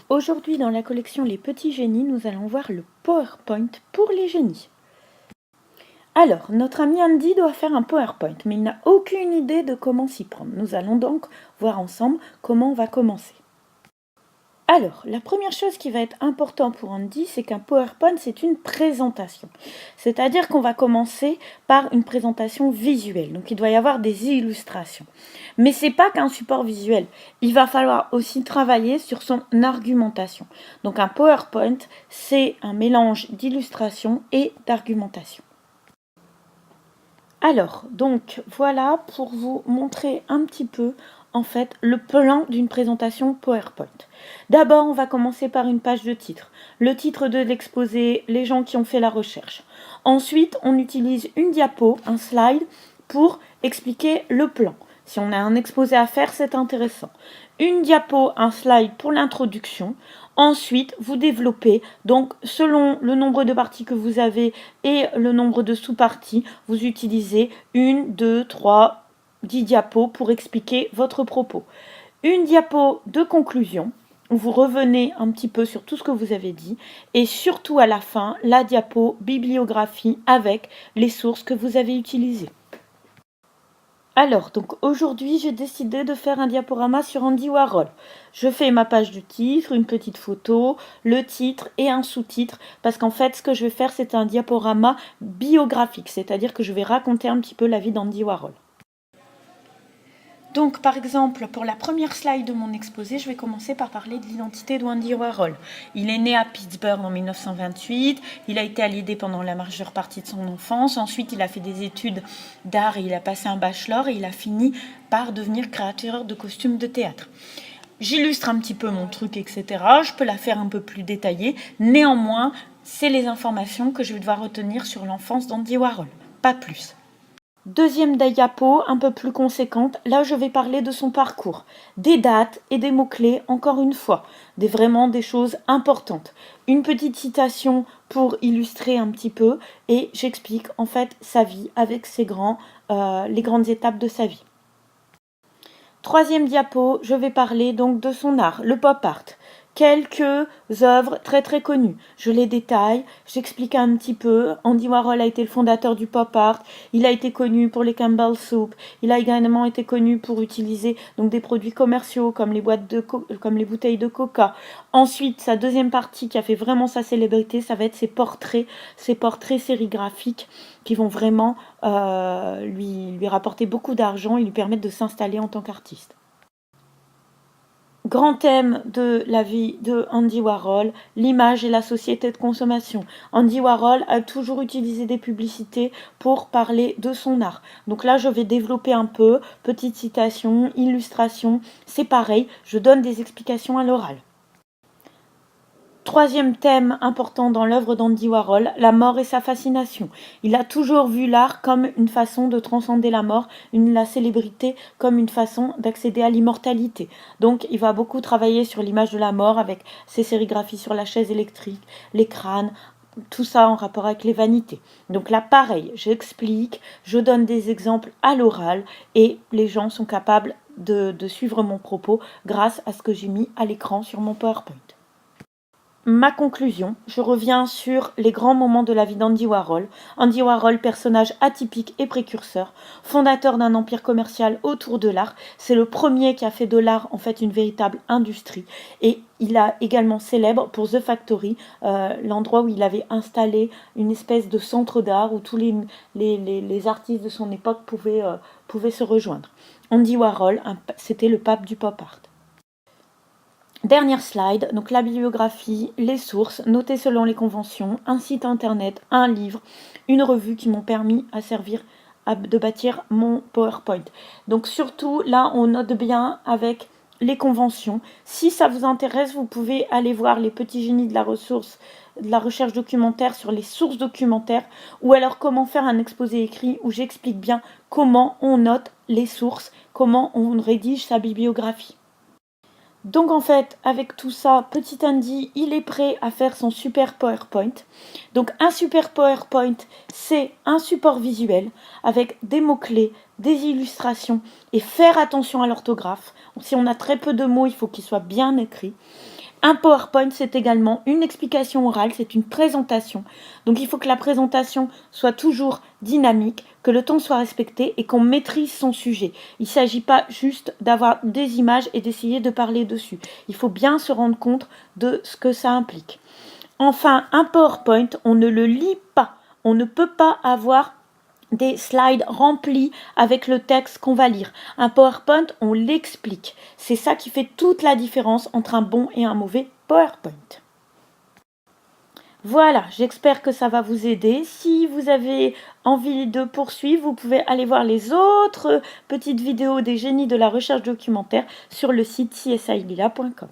Aujourd'hui, dans la collection Les Petits Génies, nous allons voir le PowerPoint pour les génies. Alors, notre ami Andy doit faire un PowerPoint, mais il n'a aucune idée de comment s'y prendre. Nous allons donc voir ensemble comment on va commencer. Alors, la première chose qui va être importante pour Andy, c'est qu'un PowerPoint, c'est une présentation. C'est-à-dire qu'on va commencer par une présentation visuelle. Donc, il doit y avoir des illustrations. Mais ce n'est pas qu'un support visuel. Il va falloir aussi travailler sur son argumentation. Donc, un PowerPoint, c'est un mélange d'illustration et d'argumentation. Alors, donc, voilà pour vous montrer un petit peu en fait le plan d'une présentation PowerPoint. D'abord, on va commencer par une page de titre. Le titre de l'exposé, les gens qui ont fait la recherche. Ensuite, on utilise une diapo, un slide, pour expliquer le plan. Si on a un exposé à faire, c'est intéressant. Une diapo, un slide pour l'introduction. Ensuite, vous développez, donc selon le nombre de parties que vous avez et le nombre de sous-parties, vous utilisez 1, 2, 3, 10 diapos pour expliquer votre propos. Une diapo de conclusion, où vous revenez un petit peu sur tout ce que vous avez dit, et surtout à la fin, la diapo bibliographie avec les sources que vous avez utilisées. Alors, donc aujourd'hui, j'ai décidé de faire un diaporama sur Andy Warhol. Je fais ma page du titre, une petite photo, le titre et un sous-titre, parce qu'en fait, ce que je vais faire, c'est un diaporama biographique, c'est-à-dire que je vais raconter un petit peu la vie d'Andy Warhol. Donc, par exemple, pour la première slide de mon exposé, je vais commencer par parler de l'identité d'Andy Warhol. Il est né à Pittsburgh en 1928, il a été à l'idée pendant la majeure partie de son enfance, ensuite il a fait des études d'art et il a passé un bachelor et il a fini par devenir créateur de costumes de théâtre. J'illustre un petit peu mon truc, etc. Je peux la faire un peu plus détaillée, néanmoins, c'est les informations que je vais devoir retenir sur l'enfance d'Andy Warhol, pas plus. Deuxième diapo, un peu plus conséquente, là je vais parler de son parcours, des dates et des mots-clés, encore une fois, vraiment des choses importantes. Une petite citation pour illustrer un petit peu et j'explique en fait sa vie avec les grandes étapes de sa vie. Troisième diapo, je vais parler donc de son art, le pop art. Quelques œuvres très très connues. Je les détaille, j'explique un petit peu. Andy Warhol a été le fondateur du pop art. Il a été connu pour les Campbell Soup. Il a également été connu pour utiliser donc des produits commerciaux comme les bouteilles de Coca. Ensuite, sa deuxième partie qui a fait vraiment sa célébrité, ça va être ses portraits sérigraphiques qui vont vraiment lui rapporter beaucoup d'argent et lui permettre de s'installer en tant qu'artiste. Grand thème de la vie de Andy Warhol, l'image et la société de consommation. Andy Warhol a toujours utilisé des publicités pour parler de son art. Donc là, je vais développer un peu, petite citation, illustration, c'est pareil, je donne des explications à l'oral. Troisième thème important dans l'œuvre d'Andy Warhol, la mort et sa fascination. Il a toujours vu l'art comme une façon de transcender la mort, la célébrité comme une façon d'accéder à l'immortalité. Donc il va beaucoup travailler sur l'image de la mort avec ses sérigraphies sur la chaise électrique, les crânes, tout ça en rapport avec les vanités. Donc là, pareil, j'explique, je donne des exemples à l'oral et les gens sont capables de suivre mon propos grâce à ce que j'ai mis à l'écran sur mon PowerPoint. Ma conclusion, je reviens sur les grands moments de la vie d'Andy Warhol. Andy Warhol, personnage atypique et précurseur, fondateur d'un empire commercial autour de l'art. C'est le premier qui a fait de l'art en fait une véritable industrie. Et il a également célèbre pour The Factory, l'endroit où il avait installé une espèce de centre d'art où tous les artistes de son époque pouvaient se rejoindre. Andy Warhol, c'était le pape du pop art. Dernière slide, donc la bibliographie, les sources, notées selon les conventions, un site internet, un livre, une revue qui m'ont permis de bâtir mon PowerPoint. Donc surtout, là, on note bien avec les conventions. Si ça vous intéresse, vous pouvez aller voir les petits génies de la recherche documentaire sur les sources documentaires ou alors comment faire un exposé écrit où j'explique bien comment on note les sources, comment on rédige sa bibliographie. Donc en fait, avec tout ça, petit Andy, il est prêt à faire son super PowerPoint. Donc un super PowerPoint, c'est un support visuel avec des mots-clés, des illustrations et faire attention à l'orthographe. Si on a très peu de mots, il faut qu'ils soient bien écrits. Un PowerPoint, c'est également une explication orale, c'est une présentation. Donc il faut que la présentation soit toujours dynamique, que le temps soit respecté et qu'on maîtrise son sujet. Il ne s'agit pas juste d'avoir des images et d'essayer de parler dessus. Il faut bien se rendre compte de ce que ça implique. Enfin, un PowerPoint, on ne le lit pas. On ne peut pas avoir des slides remplis avec le texte qu'on va lire. Un PowerPoint, on l'explique. C'est ça qui fait toute la différence entre un bon et un mauvais PowerPoint. Voilà, j'espère que ça va vous aider. Si vous avez envie de poursuivre, vous pouvez aller voir les autres petites vidéos des génies de la recherche documentaire sur le site csilila.com.